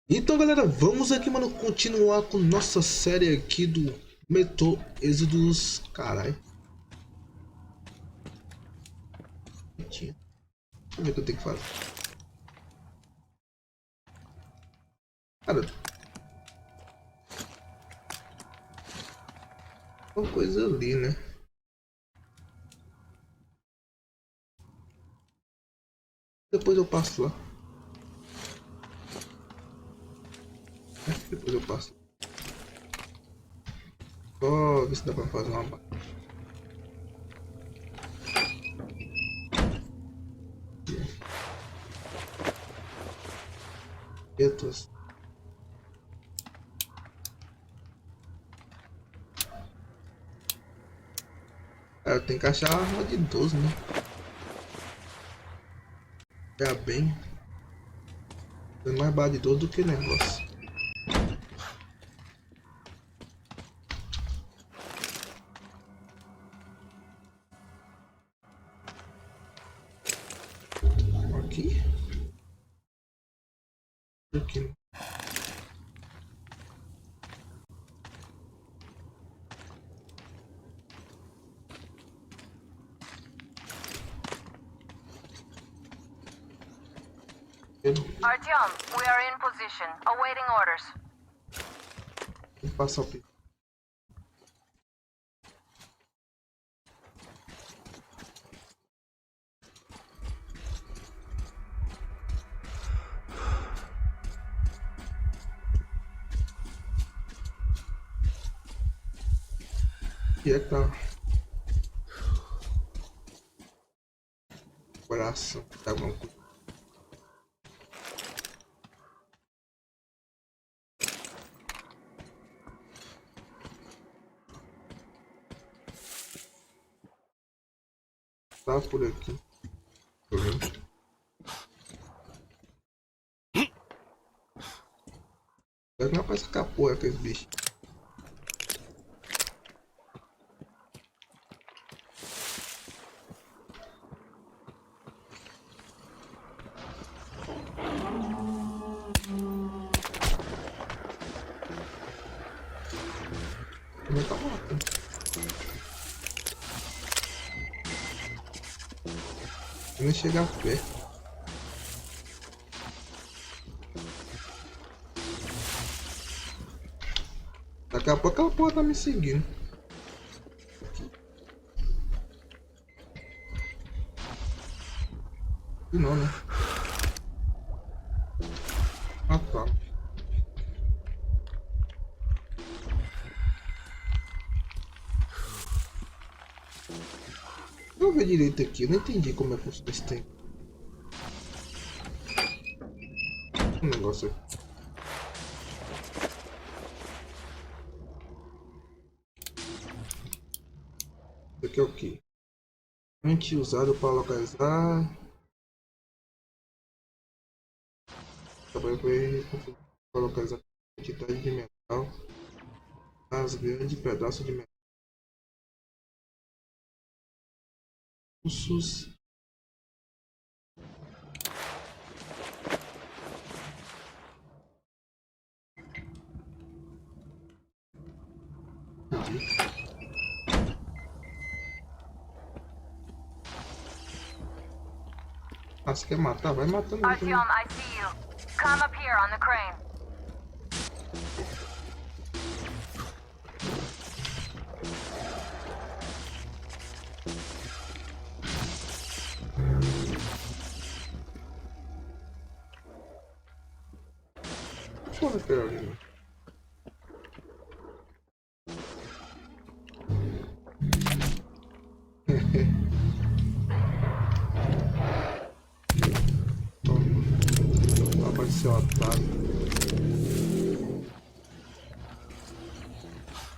Então galera, vamos aqui, mano, continuar com nossa série aqui do Metrô Exodus. Caralho. Deixa eu ver o que eu tenho que fazer. Cara, uma coisa ali, né? Depois eu passo lá. Depois eu passo. Só ver se dá pra fazer uma. Etas. Cara, tem que achar a arma de 12, né? Já bem. É mais barra de 12 do que negócio. Aqui. Aqui. Artyom, we are in position, awaiting orders. Vou passar o pico. E é que tá. Coração. Tá alguma coisa. Tá por aqui. Tô vendo. Não é pra sacar porra aqueles bichos. Também tá morto. Nem chegar perto. Daqui a pouco aquela porra tá me seguindo. E não, né? Ah, tá. Deixa eu ver direito aqui. Eu não entendi como é que funciona esse tempo. Um negócio aqui. Isso aqui é o que? Usado para localizar. Trabalho para localizar quantidade de metal nas grandes pedaços de metal. Pulsos. Ah, você quer matar? Vai matando. Artyom, I see you. Come up here on the crane. Porra, espera ali. Apareceu o otário.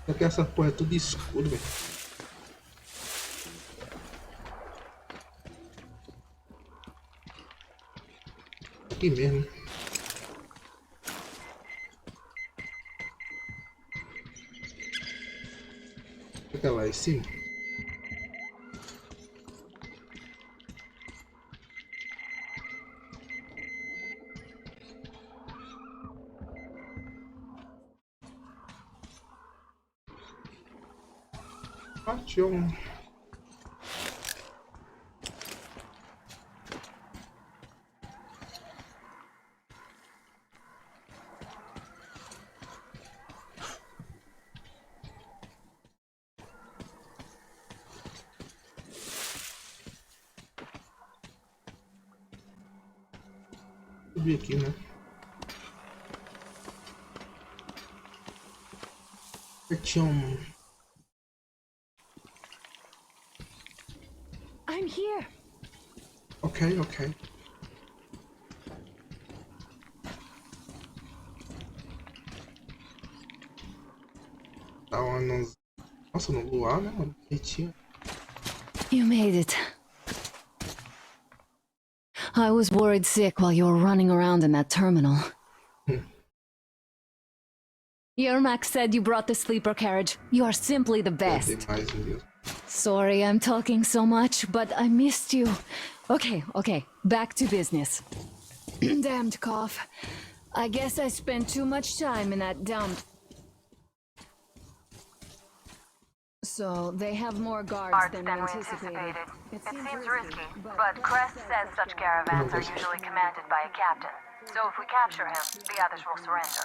É que essa porra é tudo escuro, velho. Aqui mesmo. Fica lá em cima. Partiu. Subir aqui, né? Pertinho. I'm here. Ok, ok. Tá no... Nossa, no luar, né, mano? Pertinho. You made it. I was worried sick while you were running around in that terminal. Yermak said you brought the sleeper carriage. You are simply the best. Demais, meu Deus. Sorry I'm talking so much, but I missed you. Okay, back to business. Damned cough. I guess I spent too much time in that dump. So, they have more guards than we anticipated. It seems risky, but Crest says such caravans are usually commanded by a captain. So if we capture him, the others will surrender.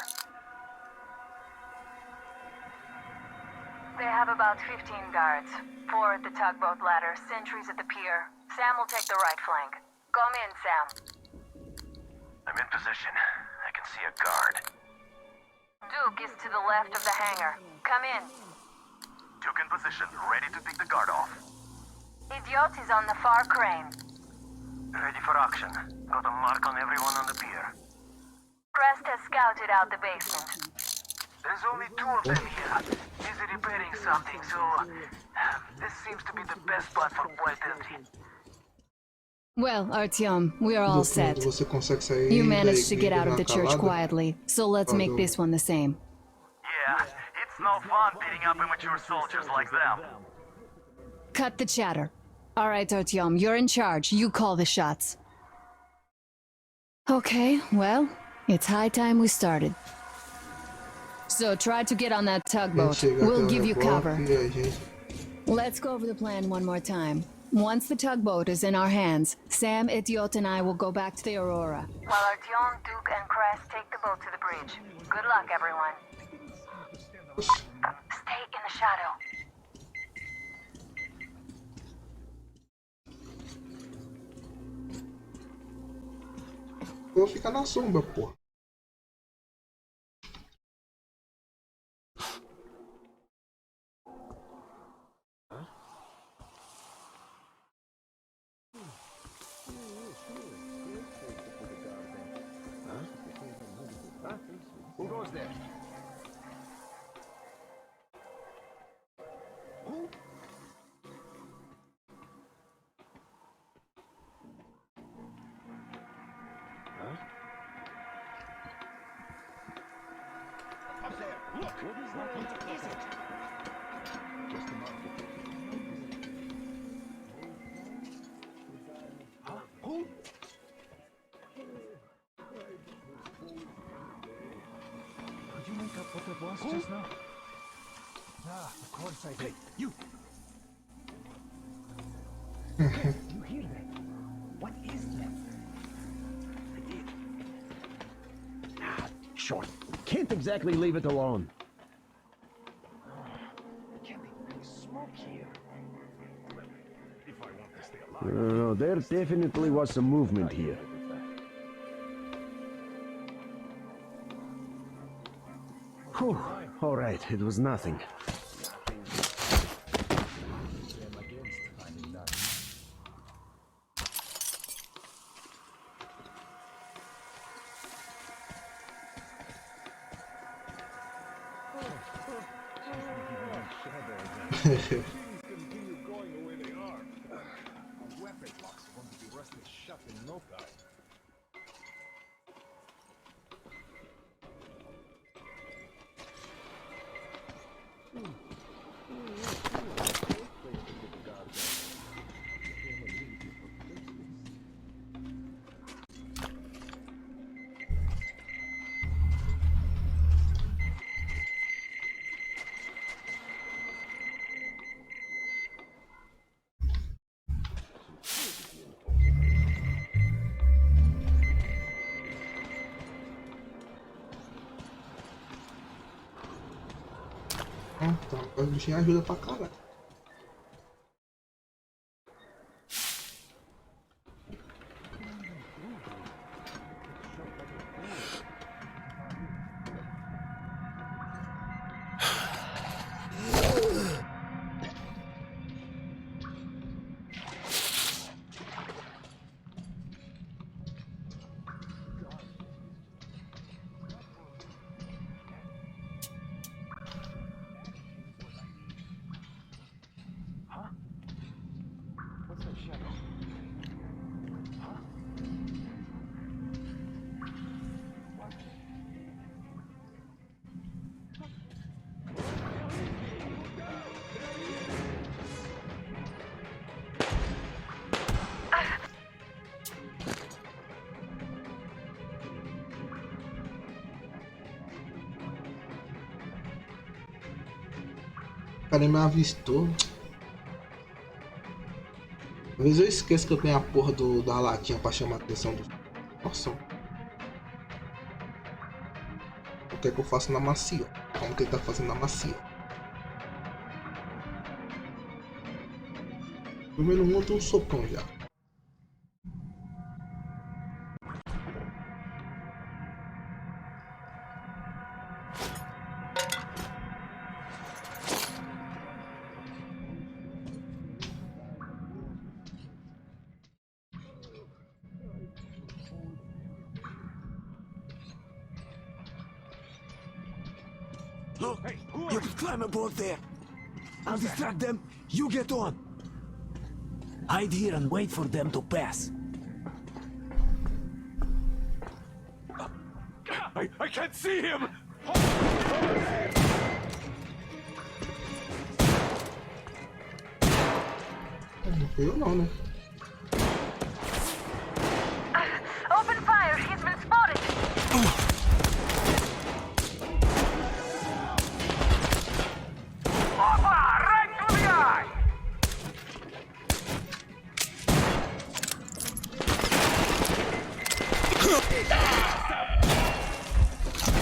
They have about 15 guards. 4 at the tugboat ladder, sentries at the pier. Sam will take the right flank. Come in, Sam. I'm in position. I can see a guard. Duke is to the left of the hangar. Come in. Duke in position, ready to pick the guard off. Idiot is on the far crane. Ready for action. Got a mark on everyone on the pier. Crest has scouted out the basement. There's only 2 of them here. Busy repairing something, so... this seems to be the best spot for quiet entry. Well, Artyom, we are all set. Você consegue sair You managed to daí, get out of na the church calada? quietly, so let's make this one the same. Yeah, it's no fun beating up immature soldiers like them. Cut the chatter. Alright, Artyom, you're in charge. You call the shots. Okay, well, it's high time we started. So try to get on that tugboat. We'll give you cover. Let's go over the plan one more time. Once the tugboat is in our hands, Sam, Idiot, and I will go back to the Aurora. While Artyom, Duke, and Crest take the boat to the bridge. Good luck, everyone. Stay in the shadow. Eu vou ficar na sombra, pô. Who goes there? Who? Up there! Look! What is it? Just a moment. Huh? Who? Could you make up what it was just now? Ah, of course I did. You! You hear that? What is that? I did. Ah, short. Can't exactly leave it alone. Can't be any smoke here. If I want to stay alive. No, there definitely was some movement here. Whew. All right, it was nothing. Ah, tá. O bichinho ajuda pra caralho. O cara me avistou. Às vezes eu esqueço que eu tenho a porra da latinha pra chamar a atenção do... Nossa. O que é que eu faço na macia? Como que ele tá fazendo na macia? Primeiro monta um socão já. Look, you can climb aboard there. I'll distract them. You get on. Hide here and wait for them to pass. I can't see him! Não foi eu não, né? Open fire! He's been spotted! Right through the eye!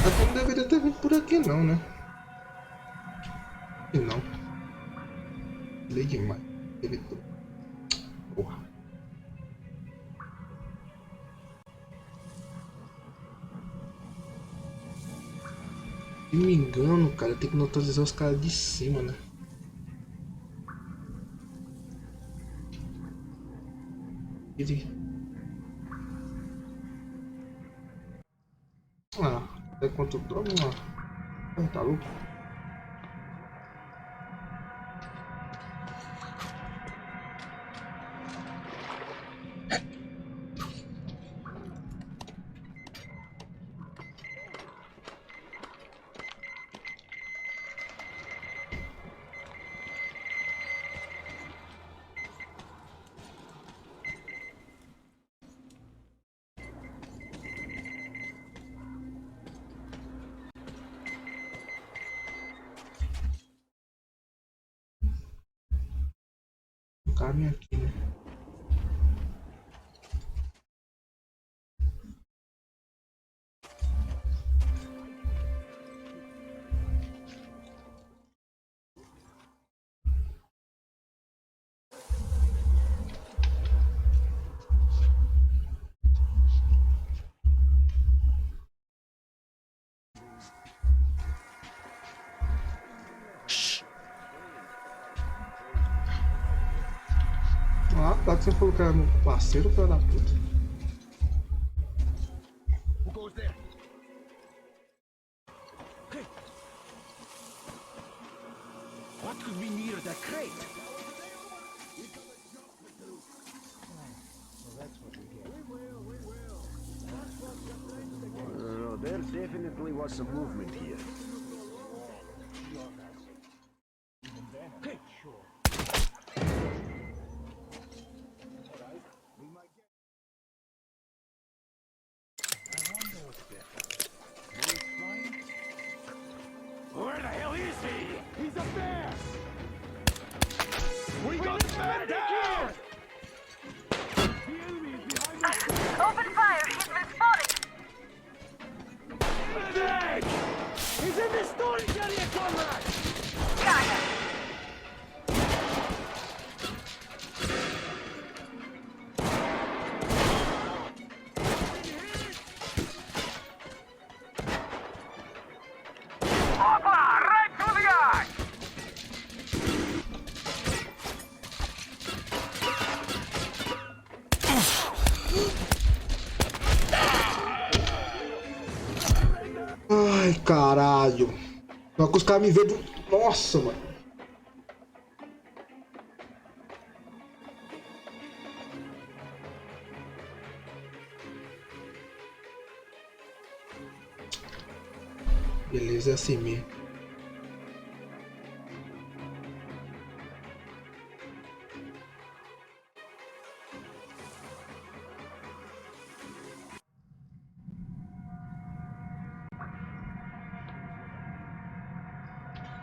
Até não deveria ter vindo por aqui não, né? E não. Lei demais. Evitou. Porra. Se me engano, cara, tem que neutralizar os caras de cima, né? Ah, até quanto droga, mano. Tá louco? Caminho aqui, né? Ah, tá, que você falou que era meu parceiro, filho da puta. Who goes there? Hey. What could be near that crate? There definitely was some movement here. Hey. Where the hell is he? He's up there! We got the man down! The enemy is behind us! Open fire! He's been spotted! Medic! He's in the storage area, comrade! Got him. Right through the eye! Ai, caralho. Só que os caras me veem do... Nossa, mano. Beleza, é assim mesmo.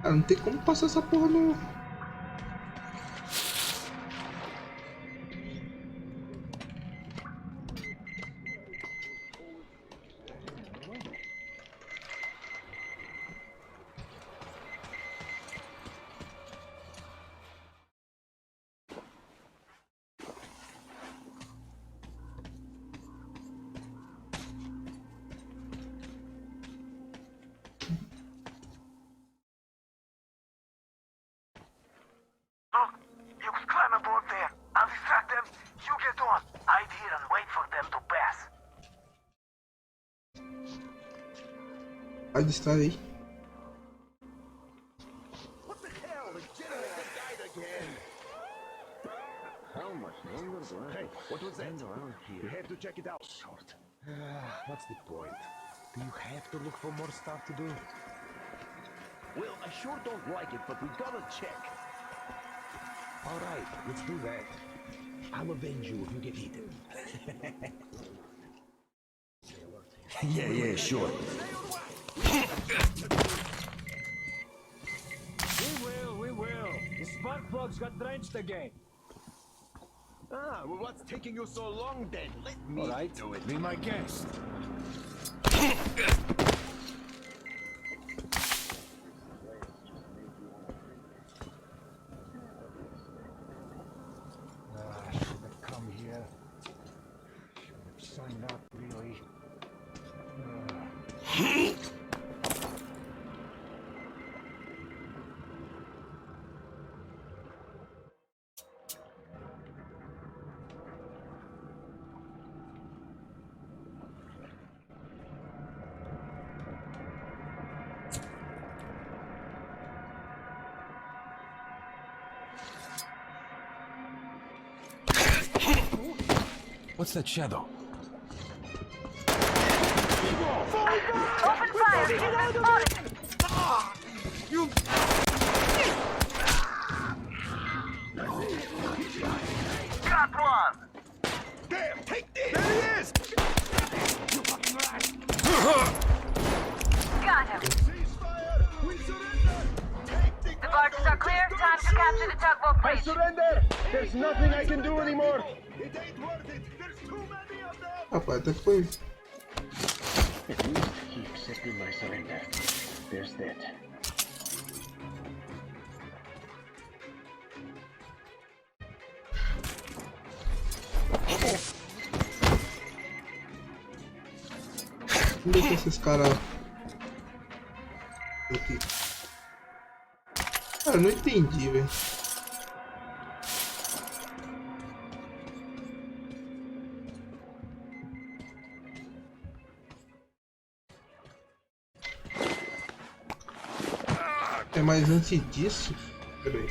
Ah, não tem como passar essa porra no... You can climb aboard there. I'll distract them. You get on. Hide here and wait for them to pass. Vai distrair aí. What the hell? The generator died again. How much longer? Hey, what was that? We have to check it out. Short. What's the point? Do you have to look for more stuff to do? Well, I sure don't like it, but we gotta check. All right, let's do that. I'll avenge you if you get eaten. Yeah, sure. We will. The spark plugs got drenched again. Ah, well, what's taking you so long then? Let me do it. Be my guest. I should have come here. Should have signed up, really. What's that shadow? Open fire! Spotted! Got one! Damn, take this! There he is! You fucking rat! Got him. Ceasefire! We surrender! Take The barges are clear. Time to capture the tugboat I bridge. surrender! There's nothing I can do anymore! It ain't worth it! There's too many of them! Rapaz, até foi. At least he accepted my surrender. There's that. Onde é que esses caras... Aqui. Cara, eu não entendi, velho. É, mas antes disso... Pera aí.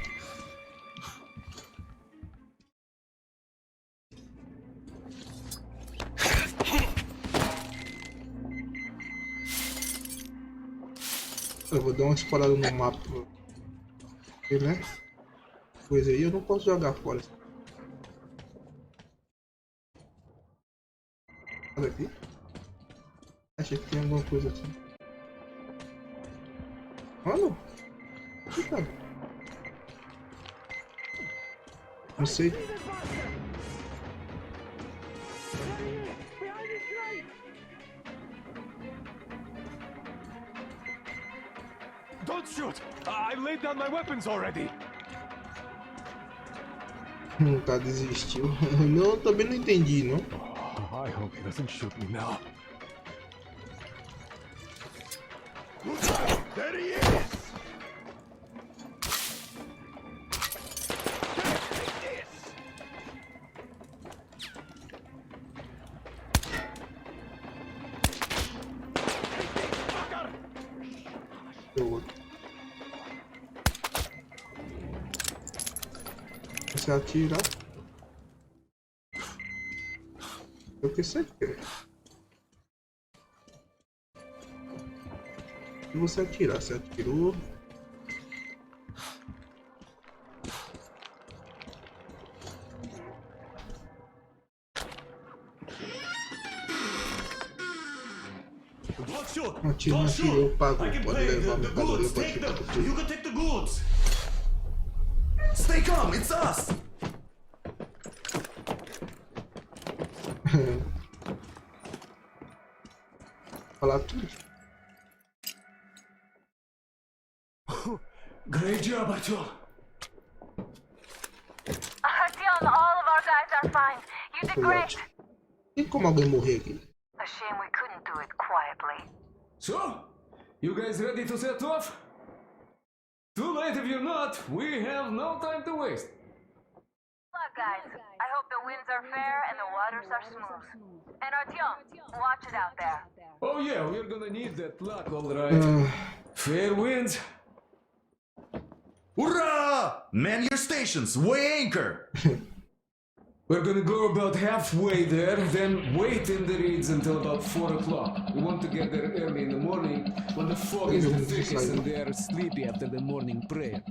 Eu vou dar uma explorada no mapa. Né? Coisa aí eu não posso jogar fora. Olha aqui. Acho que tem alguma coisa aqui. Mano? Que cara? Não sei. Don't shoot! I laid down my weapons already. Tá, desistiu. Não, também não entendi, não. I hope he doesn't shoot me now. There he is! Take this! Você atira. O que você quer? E você atirar, você atirou. Atirou, pagou. Pode levar meu bagulho, pode ficar com tudo. You can take the goods. Stay calm, it's us. Falar tudo. Great job, Artyom. Artyom, all of our guys are fine. You did great. Tem como alguém morrer aqui? A shame we couldn't do it quietly. So, you guys ready to set off? Too late if you're not. We have no time to waste. Good luck, guys. I hope the winds are fair and the waters are smooth. And Artyom, watch it out there. Oh yeah, we're gonna need that luck, all right. Fair winds. Hurrah! Man your stations, weigh anchor! We're gonna go about halfway there, then wait in the reeds until about 4 o'clock. We want to get there early in the morning when the fog is the thickest and they are sleepy after the morning prayer.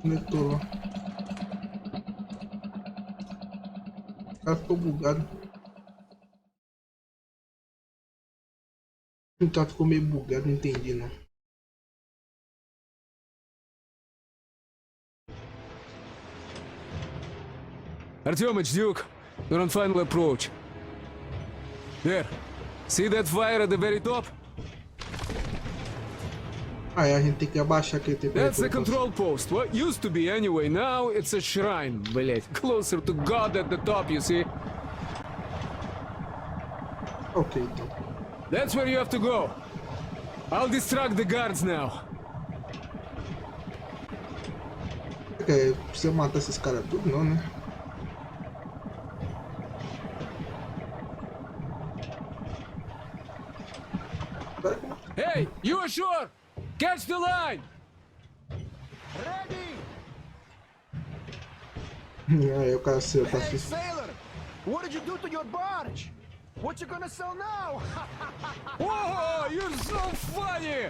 Conectou lá. O cara ficou bugado. O cara ficou meio bugado, não entendi não. Artyom, it's Duke. You're on final approach. There. See that fire at the very top? Ah, é, a gente tem que abaixar aquele tempo. That's the control post. What used to be anyway. Now it's a shrine, блять. Closer to God at the top, you see? Ok, então. That's where you have to go. I'll distract the guards now. É, precisa matar esses caras tudo não, né? Hey, you ashore! Catch the line! Ready! Aí o cara saiu, tá Hey, sailor! What did you do to your barge? What you gonna sell now? Whoa, you're so funny!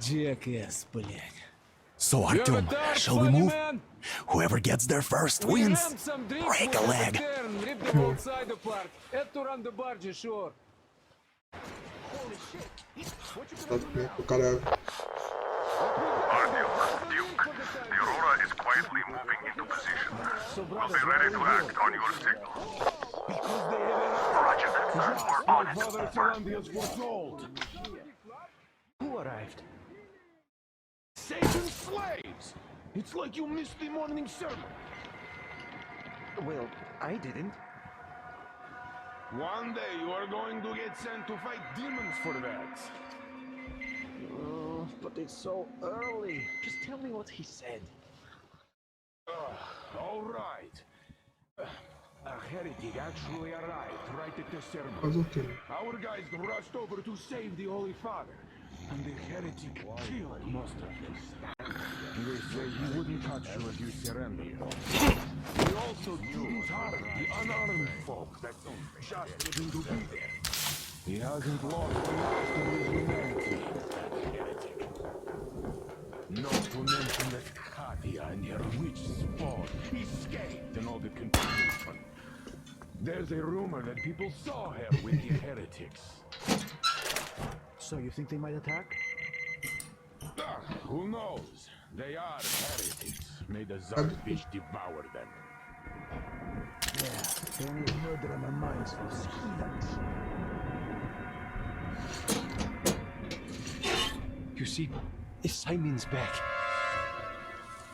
Jackass, блядь. So Artyom, shall we move? Whoever gets there first wins. Break a leg. Rip the whole side apart. Head to run the barge ashore. O cara. Artyom, Duke, the Aurora is quietly moving into position. We'll be ready to act on your signal. Roger, we're on it. Over. Who arrived? Satan's slaves! It's like you missed the morning sermon. Well, I didn't. One day you are going to get sent to fight demons for that. Oh, but it's so early. Just tell me what he said. All right. A heretic actually arrived right at the ceremony. Faz o quê? Our guys rushed over to save the Holy Father. And the heretic killed most of them. They say he wouldn't touch you if you surrendered. He also didn't harm the unarmed folk that just happened to be there. He hasn't lost the last of his humanity, that heretic. Not to mention that Katia and her witch spawn escaped in all the confusion. There's a rumor that people saw her with the heretics. So you think they might attack? Who knows? They are heretics. May the Zarfish devour them. Yeah, they need murder on their minds for heathens. You see, Simon's back.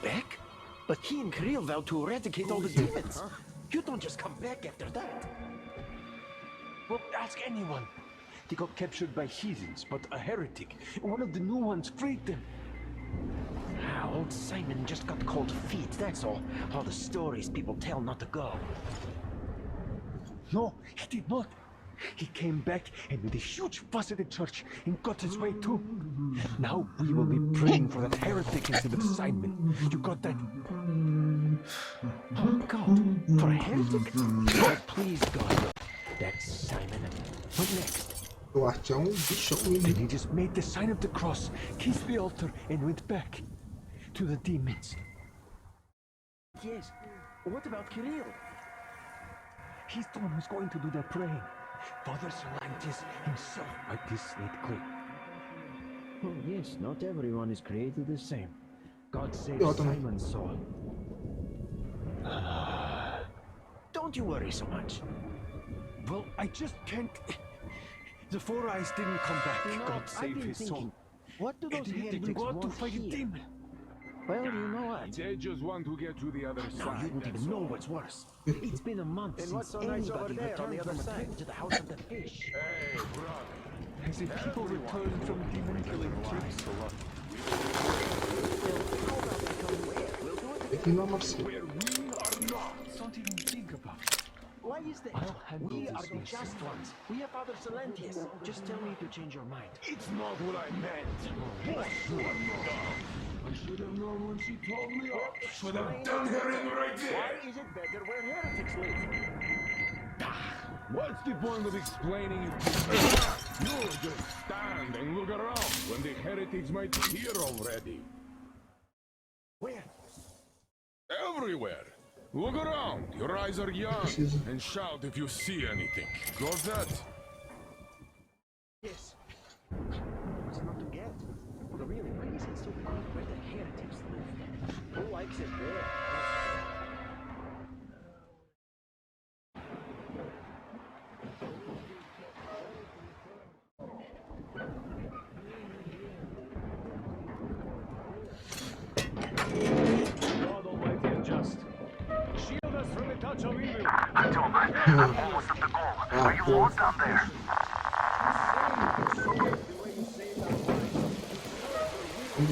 Back? But he and Kirill vowed to eradicate all the demons. You don't just come back after that. Well, ask anyone. They got captured by heathens, but a heretic, one of the new ones, freed them. Old Simon just got cold feet, that's all. All the stories people tell not to go. No, he did not. He came back and made a huge fuss at the church and got his way too. Now we will be praying for that heretic instead of Simon. You got that? Oh God, for a heretic? But please God, that's Simon. What next? Then he just made the sign of the cross, kissed the altar, and went back to the demons. Yes. What about Kirill? He's the one who's going to do the praying. Father Solantis himself wiped his slate clean. Oh yes, not everyone is created the same. God save Simon's soul. Don't you worry so much. Well, I just can't... The Four Eyes didn't come back. You know, God save his soul. What do those And he didn't heretics go out to want fight a here? demon. Well, you know what? They just want to get to the other Now side. you don't even know what's worse. It's been a month since anybody looked on the other side to the house of the fish. Hey, brother. As if people return from demon killing trips. Where we are not. Don't even think about it. Why is that? I'll handle We are this the myself. just ones. We have Father Solantis. Just tell me to change your mind. It's not what I meant. For sure not. I should have known when she told me off. Should have done her in right there. Why is it better where heretics live? What's the point of explaining it to me? You just stand and look around when the heretics might be here already. Where? Everywhere. Look around. Your eyes are young. And shout if you see anything. Got that? Yes. What's not to get? But really, why is it so hard where the heretics live? Who likes it there? God Almighty and just. Shield us from the touch of evil. Gentlemen, I'm almost at the goal. Are you all down there? And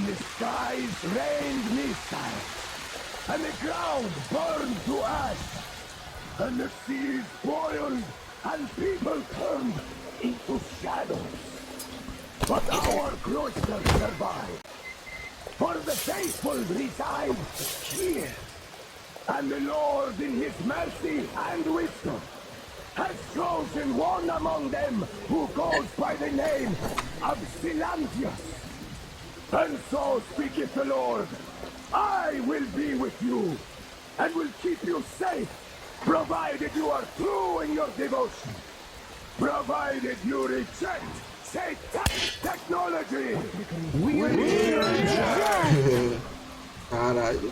the skies rained missiles, and the ground burned to ash, and the seas boiled, and people turned into shadows. But our cloister survived, for the faithful reside here. And the Lord in his mercy and wisdom has chosen one among them who goes by the name of Silantius. And so speaketh the Lord, I will be with you, and will keep you safe, provided you are true in your devotion, provided you reject satanic technology. We reject! Caralho.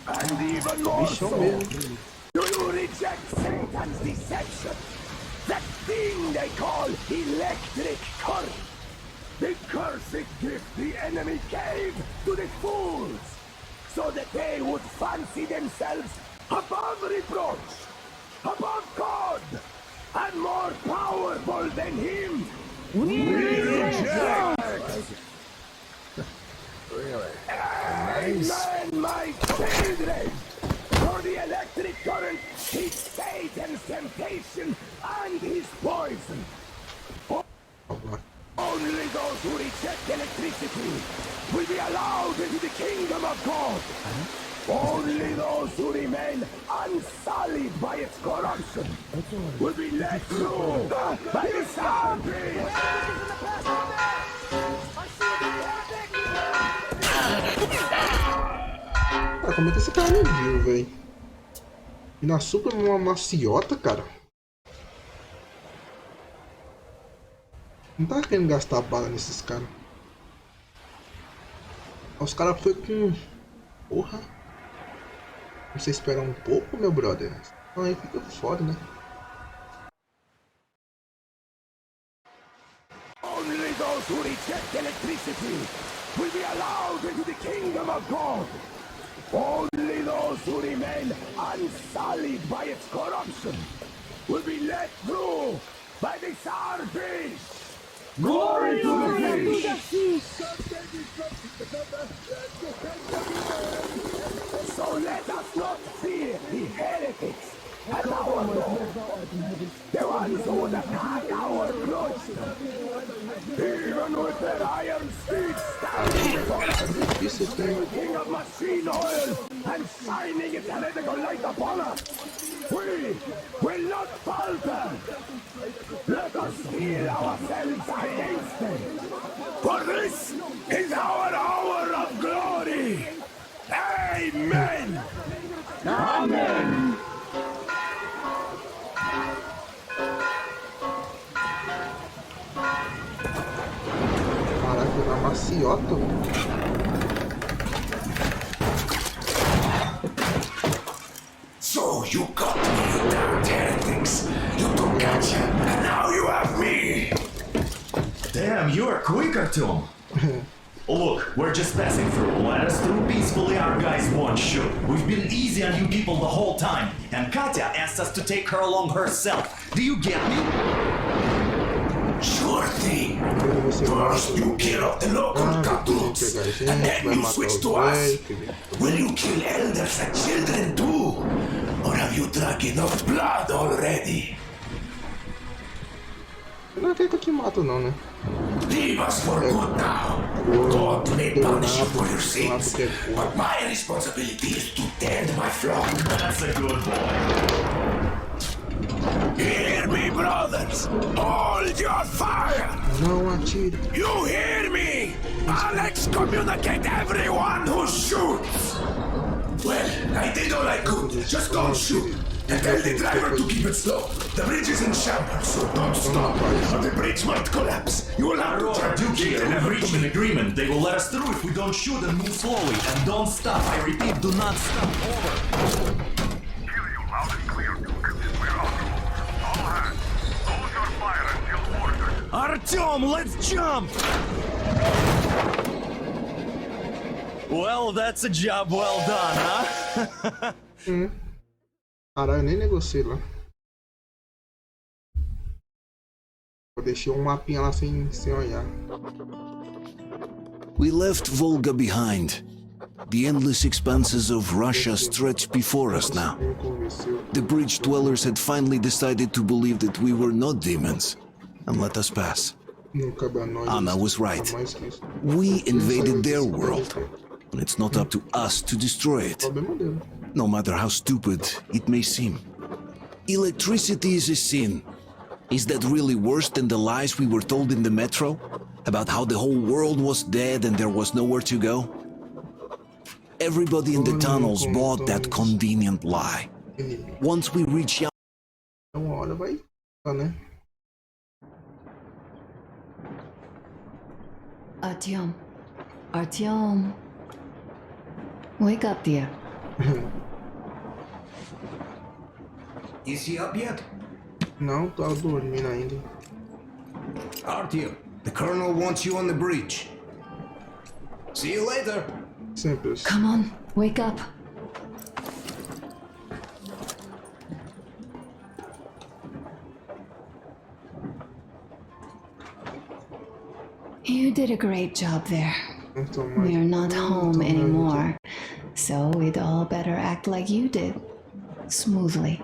And even more Bichão so, mesmo. do you reject Satan's deception? That thing they call electric current. The cursed gift the enemy gave to the fools, so that they would fancy themselves above reproach, above God, and more powerful than him. We reject! Really? Amen, my children! For the electric current is Satan's temptation and his poison. Only those who reject electricity will be allowed into the kingdom of God. Only those who remain unsullied by its corruption will be let through by the serpent. Cara, como é que esse cara me viu, velho? E na super uma maciota, cara. Não tá querendo gastar bala nesses caras. Os caras foi com... Porra. Você esperar um pouco, meu brother? Aí fica foda, né? those who reject electricity will be allowed into the kingdom of God. Only those who remain unsullied by its corruption will be let through by the Starfish. Glory to the fish! So let us not fear the heretics at our door, the ones who would attack our cloister, even with their iron steeds standing before us, drinking of machine oil and shining its heretical light upon us. We will not falter. Let us steel ourselves against them, for this is our hour of glory. Amen! Amen! Caraca, na maciota. So you got me, you damned heretics. You took Katya, and now you have me. Damn, you are quicker, Tom. Look, we're just passing through. Let us through peacefully, our guys won't shoot. We've been easy on you people the whole time, and Katya asked us to take her along herself. Do you get me? Sure thing. First you kill off the local cartoons, and then you switch to us. Will you kill elders and children too? Or have you drunk enough blood already? Eu não acredito que mato não, né? Leave us for good now. God may punish you for your sins, but my responsibility is to tend my flock. That's a good boy. Hear me, brothers! Hold your fire! Não atire. You hear me? I'll excommunicate everyone who shoots! Well, I did all I could. Just don't shoot. And tell the driver to keep it slow. The bridge is in shambles, so don't stop, or the bridge might collapse. You will have to try to Duke and have reached an agreement. They will let us through if we don't shoot and move slowly. And don't stop. I repeat, do not stop. Over. Hear you loud and clear, Duke. We're out. All hands, hold your fire until ordered. Artyom, let's jump! Well, that's a job well done, huh? Caralho, eu nem negociei lá. Eu deixei um mapinha lá sem olhar. We left Volga behind. The endless expanses of Russia stretched before us now. The bridge dwellers had finally decided to believe that we were not demons and let us pass. Anna was right. We invaded their world, and it's not up to us to destroy it. No matter how stupid it may seem. Electricity is a sin. Is that really worse than the lies we were told in the metro? About how the whole world was dead and there was nowhere to go? Everybody in the tunnels bought that convenient lie. Once we reach out... Artyom. Artyom. Wake up, dear. Is he up yet? Não, tô dormindo ainda. Artyom, the colonel wants you on the bridge. See you later. Simples. Come on, wake up. You did a great job there. We're not home anymore, so we'd all better act like you did. Smoothly.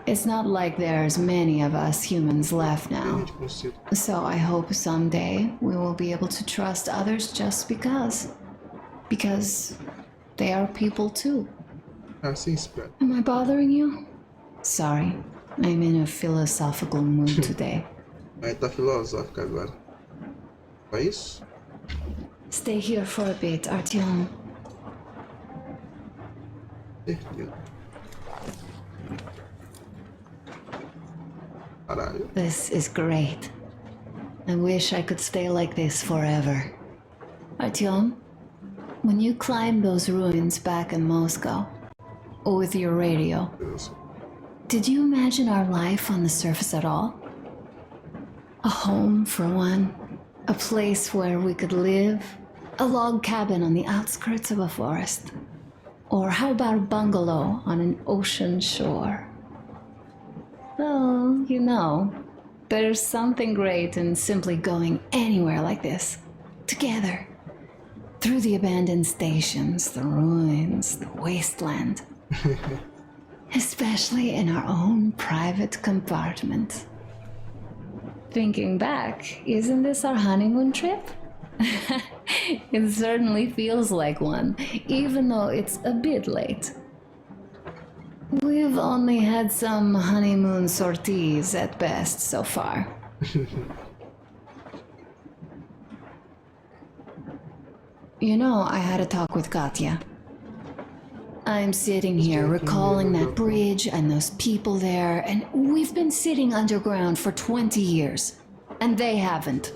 It's not like there's many of us humans left now. So I hope someday we will be able to trust others just because. Because they are people too. Assim espero. Am I bothering you? Sorry, I'm in a philosophical mood today. Aí tá filosófica agora. É isso? Stay here for a bit, Artyom. Certeza. Caralho. This is great. I wish I could stay like this forever. Artyom, when you climbed those ruins back in Moscow, with your radio, did you imagine our life on the surface at all? A home for one. A place where we could live. A log cabin on the outskirts of a forest. Or how about a bungalow on an ocean shore? Well, you know, there's something great in simply going anywhere like this. Together. Through the abandoned stations, the ruins, the wasteland. Especially in our own private compartment. Thinking back, isn't this our honeymoon trip? It certainly feels like one, even though it's a bit late. We've only had some honeymoon sorties at best so far. You know, I had a talk with Katya. I'm sitting here recalling that bridge and those people there, and we've been sitting underground for 20 years, and they haven't.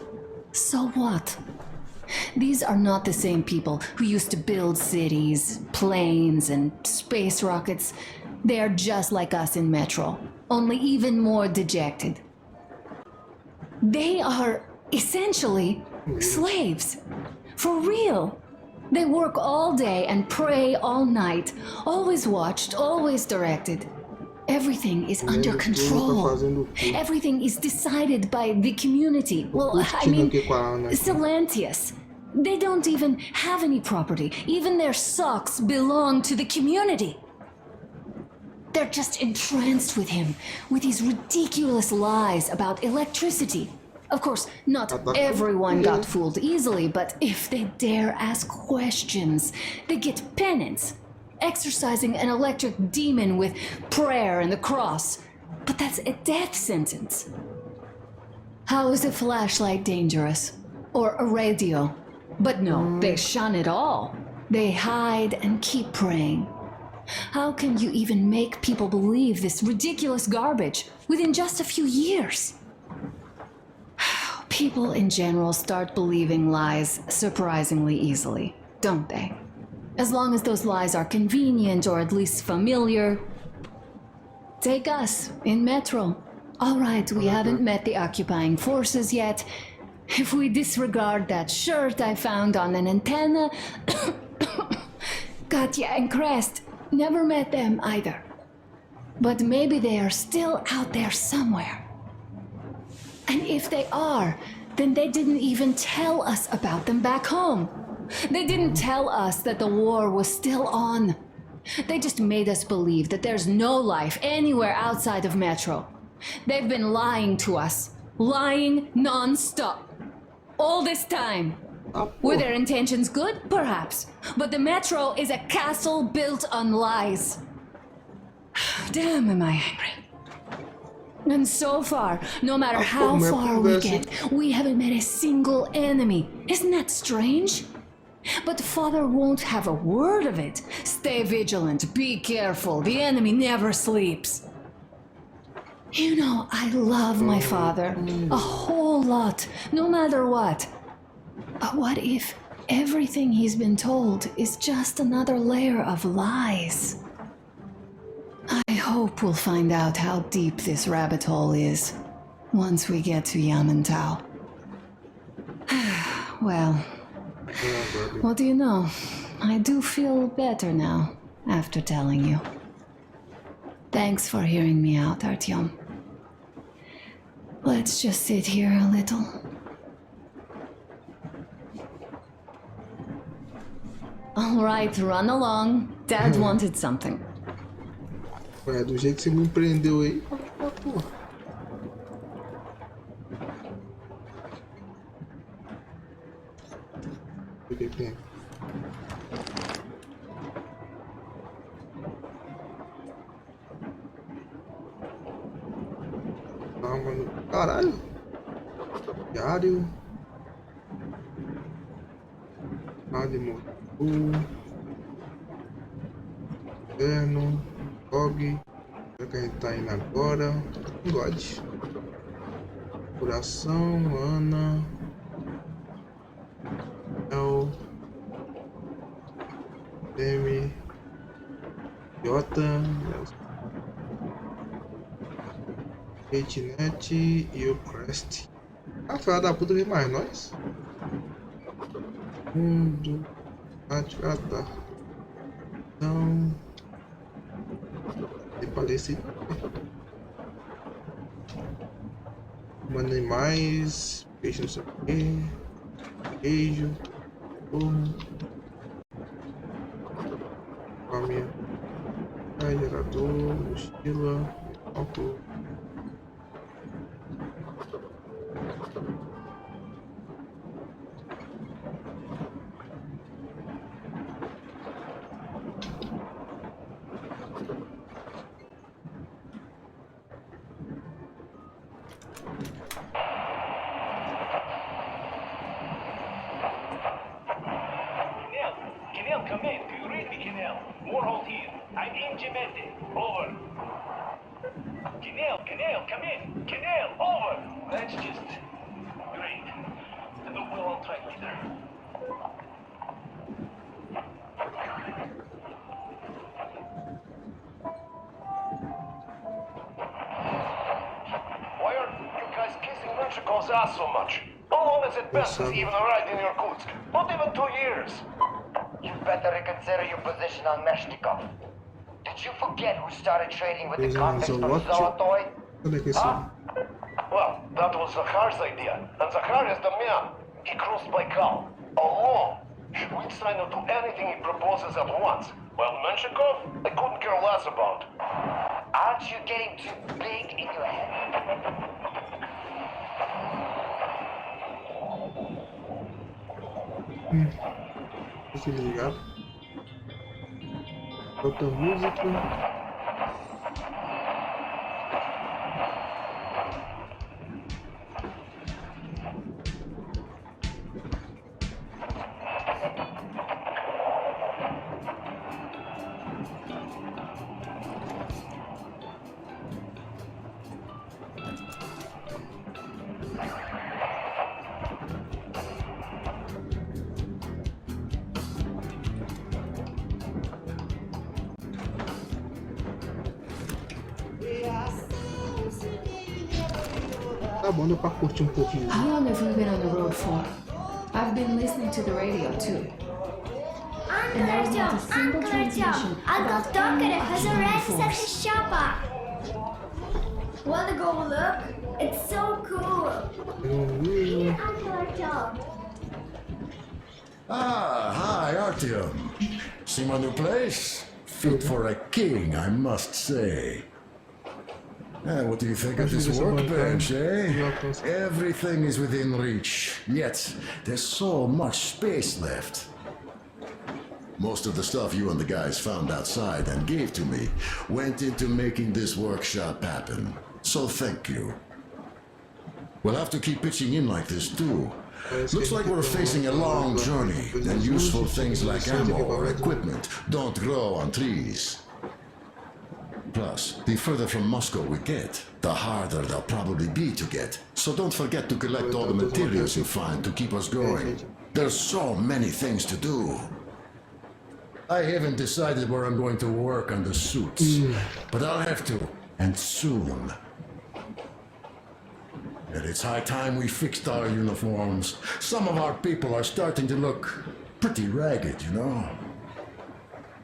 So what? These are not the same people who used to build cities, planes, and space rockets. They are just like us in Metro, only even more dejected. They are essentially slaves. For real. They work all day and pray all night, always watched, always directed. Everything is under control. Everything is decided by the community. Well, I mean, Silantius. They don't even have any property. Even their socks belong to the community. They're just entranced with him, with these ridiculous lies about electricity. Of course, not everyone got fooled easily, but if they dare ask questions, they get penance, exorcising an electric demon with prayer and the cross. But that's a death sentence. How is a flashlight dangerous? Or a radio? But no, they shun it all. They hide and keep praying. How can you even make people believe this ridiculous garbage within just a few years? People in general start believing lies surprisingly easily, don't they? As long as those lies are convenient or at least familiar. Take us, in Metro. All right, we haven't met the occupying forces yet. If we disregard that shirt I found on an antenna... Katya and Crest, never met them either. But maybe they are still out there somewhere. And if they are, then they didn't even tell us about them back home. They didn't tell us that the war was still on. They just made us believe that there's no life anywhere outside of Metro. They've been lying to us. Lying non-stop. All this time. Were their intentions good? Perhaps. But the Metro is a castle built on lies. Damn, am I angry. And so far, no matter how far we get, we haven't met a single enemy. Isn't that strange? But Father won't have a word of it. Stay vigilant, be careful, the enemy never sleeps. You know, I love my father. A whole lot, no matter what. But what if everything he's been told is just another layer of lies? I hope we'll find out how deep this rabbit hole is once we get to Yamantau. Well, what do you know? I do feel better now after telling you. Thanks for hearing me out, Artyom. Let's just sit here a little. All right, run along. Dad wanted something. Ué, do jeito que você me prendeu aí, porra. O que tem? Ah, mano, caralho. Diário. Nada de morto. Inferno. Log. Será que a gente tá indo agora? God. Coração. Ana. El. Demi. Jota. Kitnet e o Crest. A filha da puta vem mais nós. Mundo. Ah, tá. Então. Parece. Mandei mais. Peixe não sei o que. Queijo. Forno. Família. Gerador. Mochila. Álcool. Canal, come in. Do you read me, Canal? Warhol here. I'm in Gemendi. Over. Canal, come in. Canal, over. That's just great. And look well on track, leader. Why are you guys kissing Menchikov's ass so much? How long has it been since he even arrived in Irkutsk? Not even 2 years. You better reconsider your position on Meshnikov. Did you forget who started trading with the convicts from Zolotoy? Huh? Well, that was Zakhar's idea. And Zakhar is the man. He crossed Baikal. Alone. We'd sign to do anything he proposes at once. Well, Menshikov, I couldn't care less about. Aren't you getting too big in your head? Deixa eu ligar. Outra música. Tá bom, deu pra curtir pouquinho. How long have you been on the road for? I've been listening to the radio too. And there is not a single transmission about any has already set his shop up. Wanna go look? It's so cool. Ah, hi, Artyom. See my new place? Fit for a king, I must say. What do you think of this workbench, eh? Everything is within reach, yet there's so much space left. Most of the stuff you and the guys found outside and gave to me went into making this workshop happen. So thank you. We'll have to keep pitching in like this too. Looks like we're facing a long journey, and useful things like ammo or equipment don't grow on trees. Plus, the further from Moscow we get, the harder they'll probably be to get. So don't forget to collect all the materials you find to keep us going. There's so many things to do. I haven't decided where I'm going to work on the suits, but I'll have to, and soon. And it's high time we fixed our uniforms. Some of our people are starting to look pretty ragged, you know?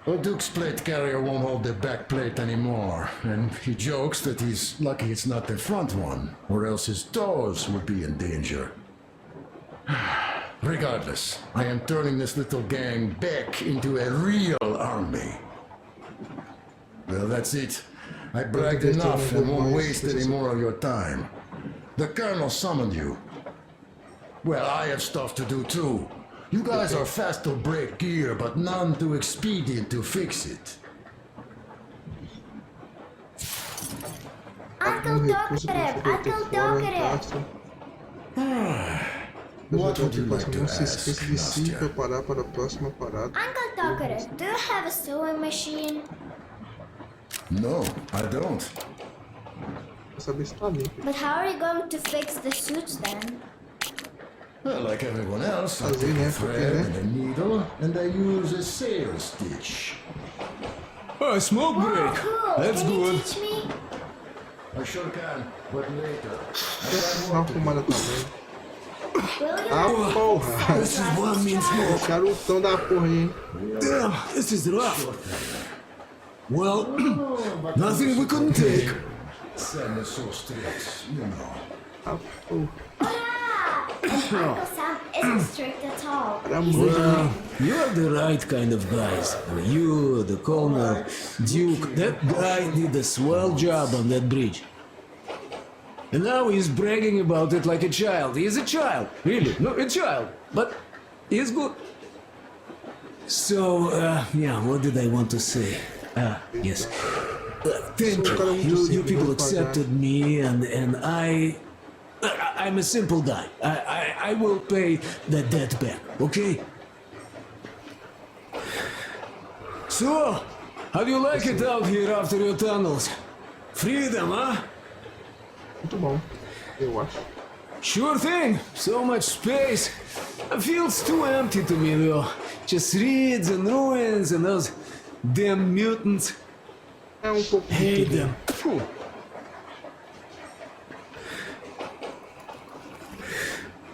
The Duke's plate carrier won't hold the back plate anymore, and he jokes that he's lucky it's not the front one, or else his toes would be in danger. Regardless, I am turning this little gang back into a real army. Well, that's it. I bragged enough and won't waste any more of your time. The Colonel summoned you. Well, I have stuff to do too. You guys are fast to break gear, but none too expedient to fix it. Uncle Tokarev! What would you like to ask, Nastya? Uncle Tokarev, do you have a sewing machine? No, I don't. But how are you going to fix the suits then? Well, like everyone else, I take a thread and a needle, and I use a sail stitch. Oh, smoke break! Cool. That's Can good. You teach me? I sure can, but later. Ah, porra. This is one mean smoke. Carutão da porra, hein? Damn, this is rough. Well, nothing we couldn't take. Sadness so strict, you know. Ah, porra. Uncle Sam isn't strict at all. Well, you're the right kind of guys. You, the Colonel, Duke, that guy did a swell job on that bridge. And now he's bragging about it like a child. He's a child, really, no, a child. But he's good. So, yeah, what did I want to say? Yes. Thank you. You people accepted me, and I'm a simple guy. I will pay the debt back, okay? So, how do you like it out here after your tunnels? Freedom, huh? Muito bom, eu acho. Sure thing. So much space. It feels too empty to me, though. Just reeds and ruins and those damn mutants. É pouco. Hate them.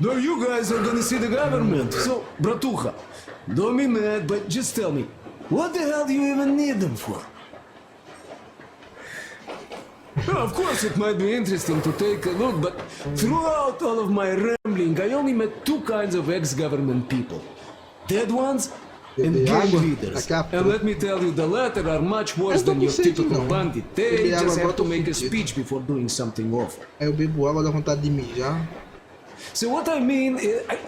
No, you guys are gonna see the government. So, Bratucha, don't be mad, but just tell me, what the hell do you even need them for? Well, of course, it might be interesting to take a look, but throughout all of my rambling, I only met two kinds of ex-government people. Dead ones and gang leaders. And let me tell you, the latter are much worse than your typical bandit. They just have to make a speech before doing something awful. Eu bebo água, dá vontade de mijar. So what I mean,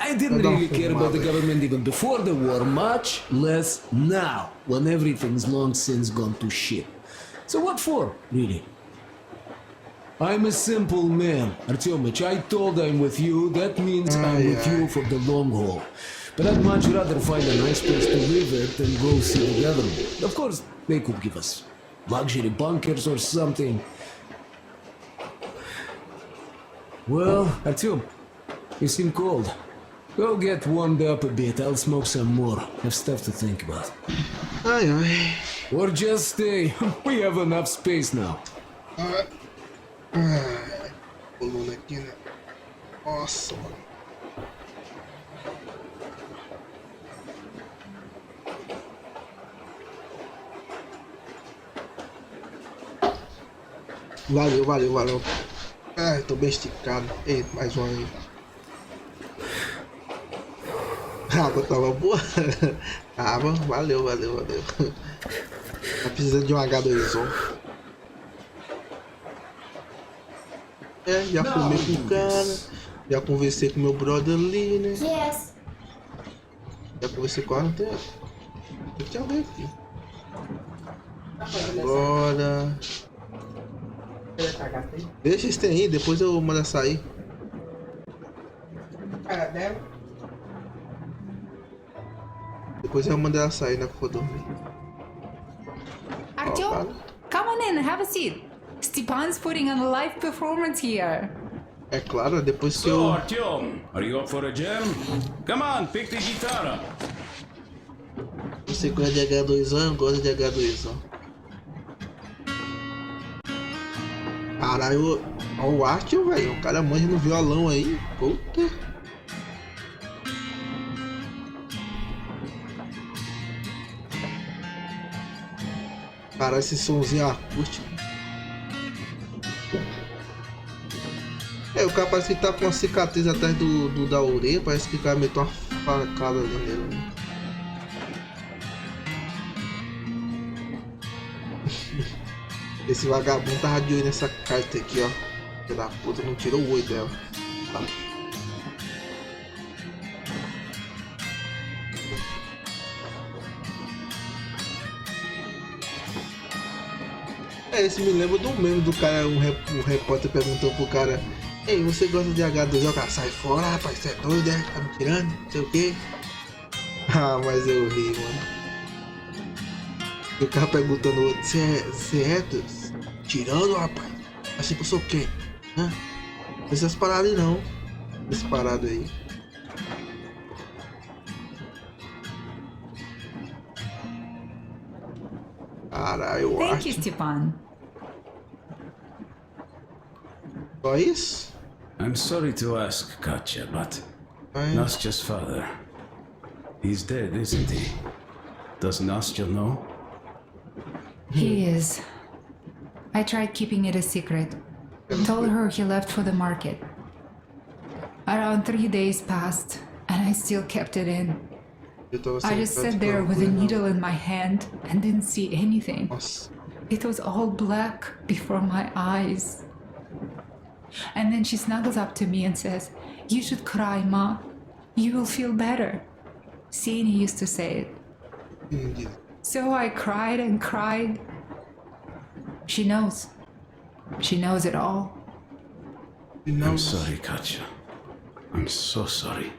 I didn't really care about the government even before the war, much less now, when everything's long since gone to shit. So what for, really? I'm a simple man, Artyomich. I told I'm with you, that means I'm with you for the long haul. But I'd much rather find a nice place to live at than go see the government. Of course, they could give us luxury bunkers or something. Well, Artyom, you seem cold. Go get warmed up a bit, I'll smoke some more. Have stuff to think about. Ai, ai. Or just stay. We have enough space now. Coluna aqui, né? Nossa, mano. Valeu, valeu, valeu. Ai, tô bem esticado. Eita, mais uma aí. A água tava boa. Tava, valeu, valeu, valeu. Tá precisando de um H2O. É, já fumei com o cara, já conversei com meu brother ali, né? Yes. Já conversei com ela até. Deixa eu ver aqui. Agora. Deixa esse aí, depois eu mando sair. Depois eu mando ela sair, né? Que eu for dormir. Artyom, come on in, have a seat. Stepan's putting on a live performance here. É claro, depois que eu... So, Artyom, are you up for a jam? Come on, pick the guitar up. Você gosta de H2O, gosta de H2O. Caralho, olha o Artyom, velho. O cara manja no violão aí. Puta. Caralho, esse somzinho acústico. É, o cara parece que tá com uma cicatriz atrás da orelha, parece que o cara meteu uma facada ali nele. Né? Esse vagabundo tava de olho nessa carta aqui, ó. Filha da puta, não tirou o olho dela. Tá. É, esse me lembra do meme do cara, um repórter perguntou pro cara: ei, você gosta de H2O? O cara, sai fora, rapaz, você é doido, né? Tá me tirando, não sei o que. Ah, mas eu ri, mano. E o cara perguntando ao outro: você é tirando, rapaz? Achei que eu sou quem? Hã? Essas paradas aí não. Esse parado aí. Caralho, eu acho. Thank you, Stepan. Só isso? I'm sorry to ask, Katya, but Nastya's father. He's dead, isn't he? Does Nastya know? He is. I tried keeping it a secret. Told her he left for the market. Around 3 days passed, and I still kept it in. I just sat there with a needle in my hand and didn't see anything. It was all black before my eyes. And then she snuggles up to me and says, "You should cry, Ma. You will feel better." Sini used to say it. So I cried and cried. She knows. She knows it all. I'm sorry, Katya. I'm so sorry.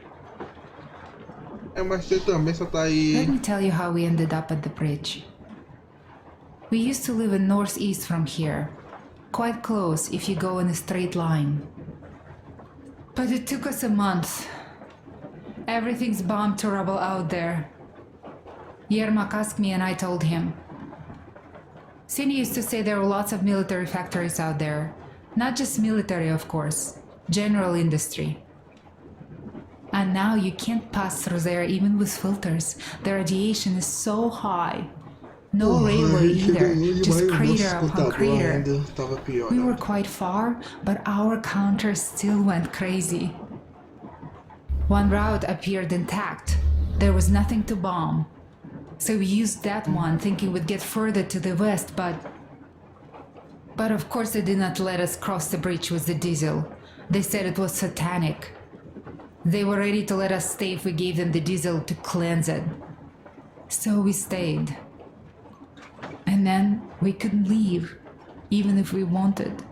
Let me tell you how we ended up at the bridge. We used to live in northeast from here. Quite close if you go in a straight line. But it took us a month. Everything's bombed to rubble out there. Yermak asked me and I told him. Sini used to say there were lots of military factories out there. Not just military, of course. General industry. And now you can't pass through there even with filters. The radiation is so high. No railway either, just crater upon crater. We were quite far, but our counter still went crazy. One route appeared intact. There was nothing to bomb. So we used that one, thinking we'd get further to the west, but of course they did not let us cross the bridge with the diesel. They said it was satanic. They were ready to let us stay if we gave them the diesel to cleanse it. So we stayed. And then we couldn't leave, even if we wanted.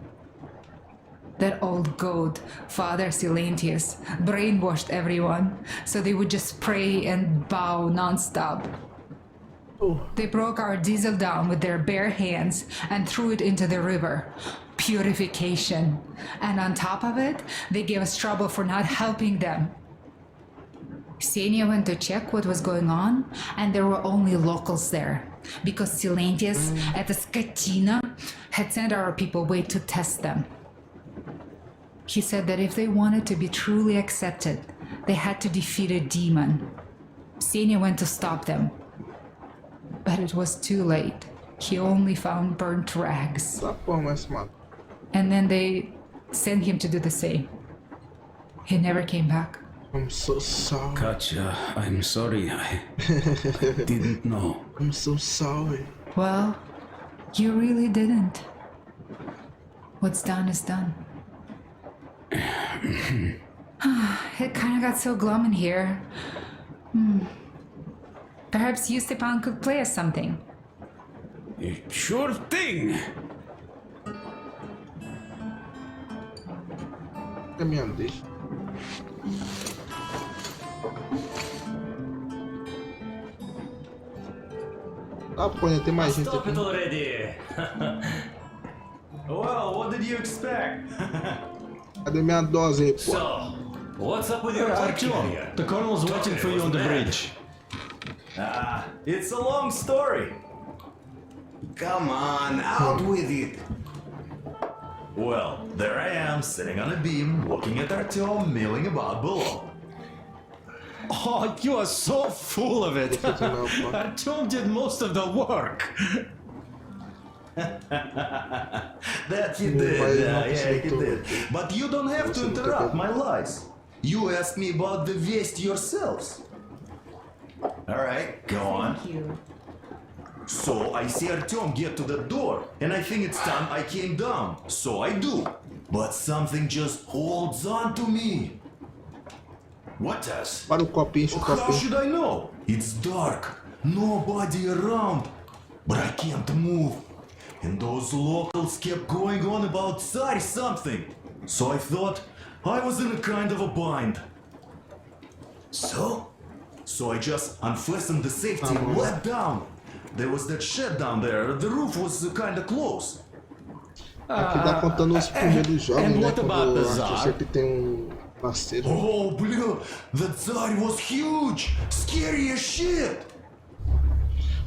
That old goat, Father Silentius, brainwashed everyone, so they would just pray and bow non-stop. They broke our diesel down with their bare hands and threw it into the river. Purification. And on top of it, they gave us trouble for not helping them. Ksenia went to check what was going on, and there were only locals there, because Silentius at the Skatina had sent our people away to test them. He said that if they wanted to be truly accepted, they had to defeat a demon. Ksenia went to stop them. But it was too late. He only found burnt rags. And then they sent him to do the same. He never came back. I'm so sorry. Katya, I'm sorry. I didn't know. I'm so sorry. Well, you really didn't. What's done is done. It kind of got so glum in here. Perhaps you, Stepan, could play us something. Sure thing. Ah, pô, tem mais gente Stop aqui. it already. Well, what did you expect? Cadê minha dose aí, pô? So, what's up with your Artyom here? The colonel's waiting for you on the bridge. It's a long story. Come on, out with it. Well, there I am, sitting on a beam, looking at Artyom milling about below. Oh, you are so full of it. Artyom did most of the work. That he did, yeah, he did. But you don't have to interrupt my lies. You asked me about the Vest yourselves. Alright, go on. Thank you. So I see Artyom get to the door, and I think it's time I came down. So I do. But something just holds on to me. What does? Para o copinho, enche o How copinho. should I know? It's dark, nobody around, but I can't move. And those locals kept going on about Tsar something. So I thought I was in a kind of a bind. So I just unfastened the safety and let down. There was that shed down there, the roof was kind of close. Aqui tá contando os primeiros jogos, and né? what about Quando the o Arthur Tsar? sempre tem parceiro. Oh, bля, the Tsar was huge, scary as shit.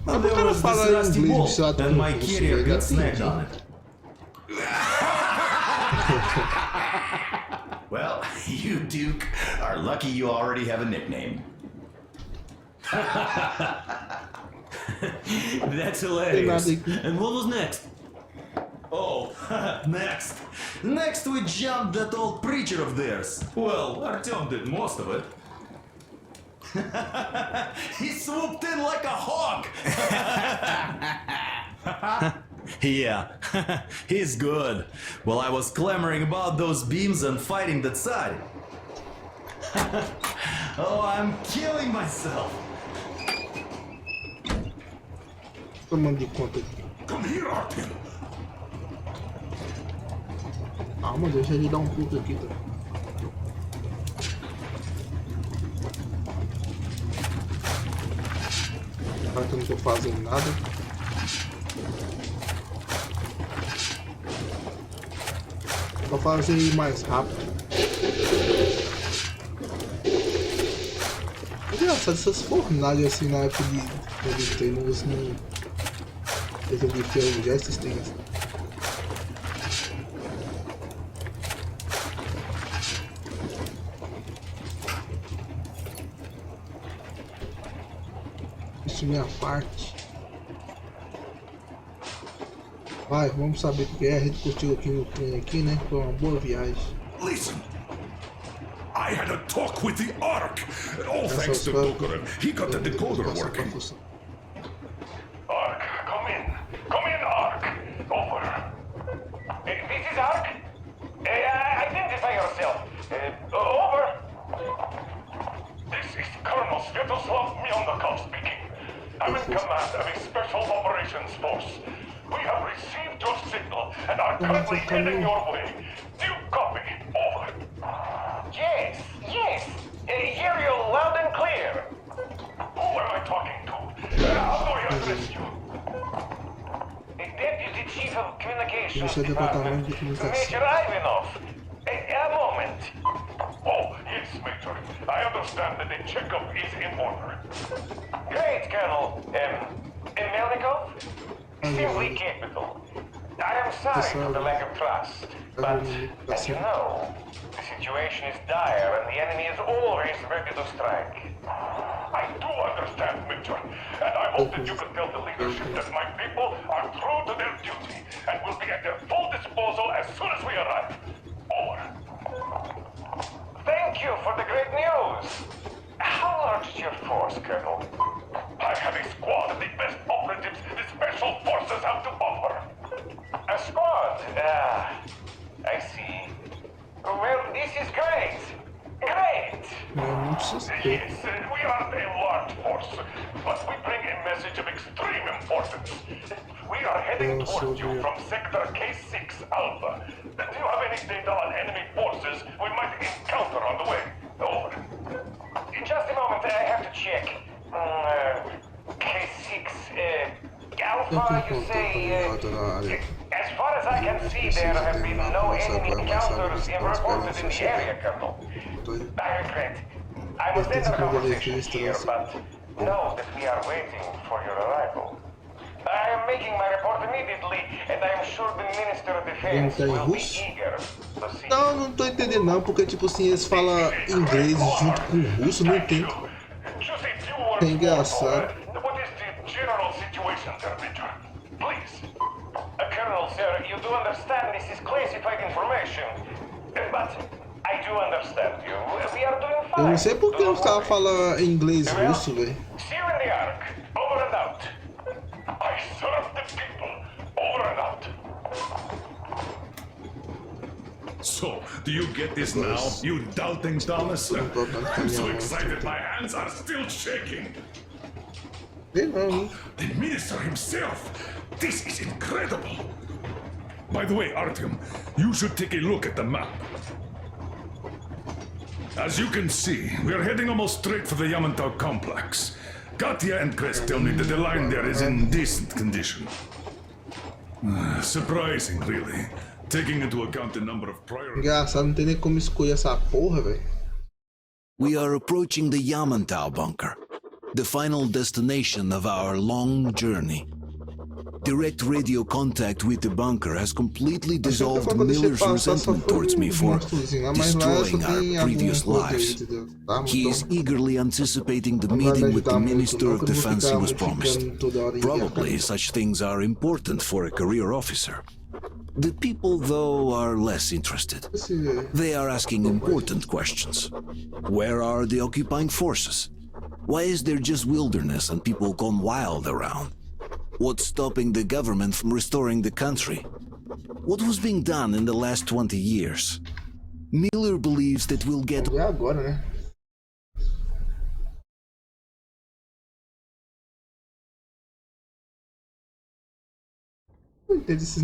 Mas There por que não was fala this rusty inglês, bolt, sei lá, and my carrier got snagged on it. Well, You, Duke, are lucky you already have a nickname. That's hilarious. And what was next? Oh, next. Next we jumped that old preacher of theirs. Well, Artyom did most of it. He swooped in like a hawk. Yeah, he's good. While I was clamoring about those beams and fighting that side. Oh, I'm killing myself. Tomando de conta aqui. Come here, Artyom. Calma, deixa ele dar um pulo aqui, tá? Agora que eu não tô fazendo nada. Vou fazer mais rápido. Engraçado, essas fornalhas assim na época de treinos não. Exemplo de ferro já existem. Isso é minha parte. Vai, vamos saber o que é. A gente curtiu aqui no trem aqui, né? Foi uma boa viagem. Listen. I had a talk with the Ark. All thanks to Tokarev. He got the decoder working. Ark, come in. Come in, Ark. Over. This is Ark? Identify yourself. Over. This is Colonel Sviatoslav Myondakov speaking. I'm in command of a special operations force. We have received your signal and are currently heading your way. Do you copy? Over. Yes. Hear you loud and clear. Who am I talking to? How do I address you? Deputy Chief of Communications Department, Major Ivanov. A moment. Oh, yes, Major. I understand that the checkup is in order. Great, Colonel. Melnikov? Simply capital. I am sorry for the lack of trust, but as you know, the situation is dire and the enemy is always ready to strike. I do understand, Major, and I hope that you can tell the leadership that my people are true to their duty and will be at their full disposal as soon as we arrive. Over. Thank you for the great news. How large is your force, Colonel? I have a squad of the best operatives the Special Forces have to offer. A squad? I see. Well, this is great. Great! Yes, we aren't a large force, but we bring a message of extreme importance. We are heading towards you from Sector K6 Alpha. Do you have any data on enemy forces we might encounter on the way? Over. In just a moment, I have to check. K6, Alpha, you say... as far as I can see, there have been no enemy encounters reported in the area, Colonel. I regret. I must end our conversation here, but know that we are waiting for your arrival. I am making my report immediately, and I am sure the Minister of Defense will be eager to see. Não tô entendendo não, porque tipo assim, eles falam inglês junto com o russo, não entendo. É engraçado. What is the general situation there, Major? Please. Colonel, sir, you do understand this is classified information. But I do understand you. We are doing fine. Eu não sei porque os caras falam inglês russo, velho. See you in the Ark. Over and out. I serve the people. Over and out. So, do you get this now, you doubting Thomas? I'm so excited my hands are still shaking. The minister himself. This is incredible. By the way, Artyom, you should take a look at the map. As you can see, we are heading almost straight for the Yamantau complex. Katya and Chris tell me that the line there is in decent condition. Surprising, really, taking into account the number of prior... Engraçado, não tem nem como escolher essa porra, velho. We are approaching the Yamantau bunker, the final destination of our long journey. Direct radio contact with the bunker has completely dissolved Miller's resentment towards me for destroying our previous lives. He is eagerly anticipating the meeting with the Minister of Defense he was promised. Probably such things are important for a career officer. The people, though, are less interested. They are asking important questions. Where are the occupying forces? Why is there just wilderness and people gone wild around? What's stopping the government from restoring the country? What was being done in the last 20 years? Miller believes that we'll get... agora, né? Não entendo esses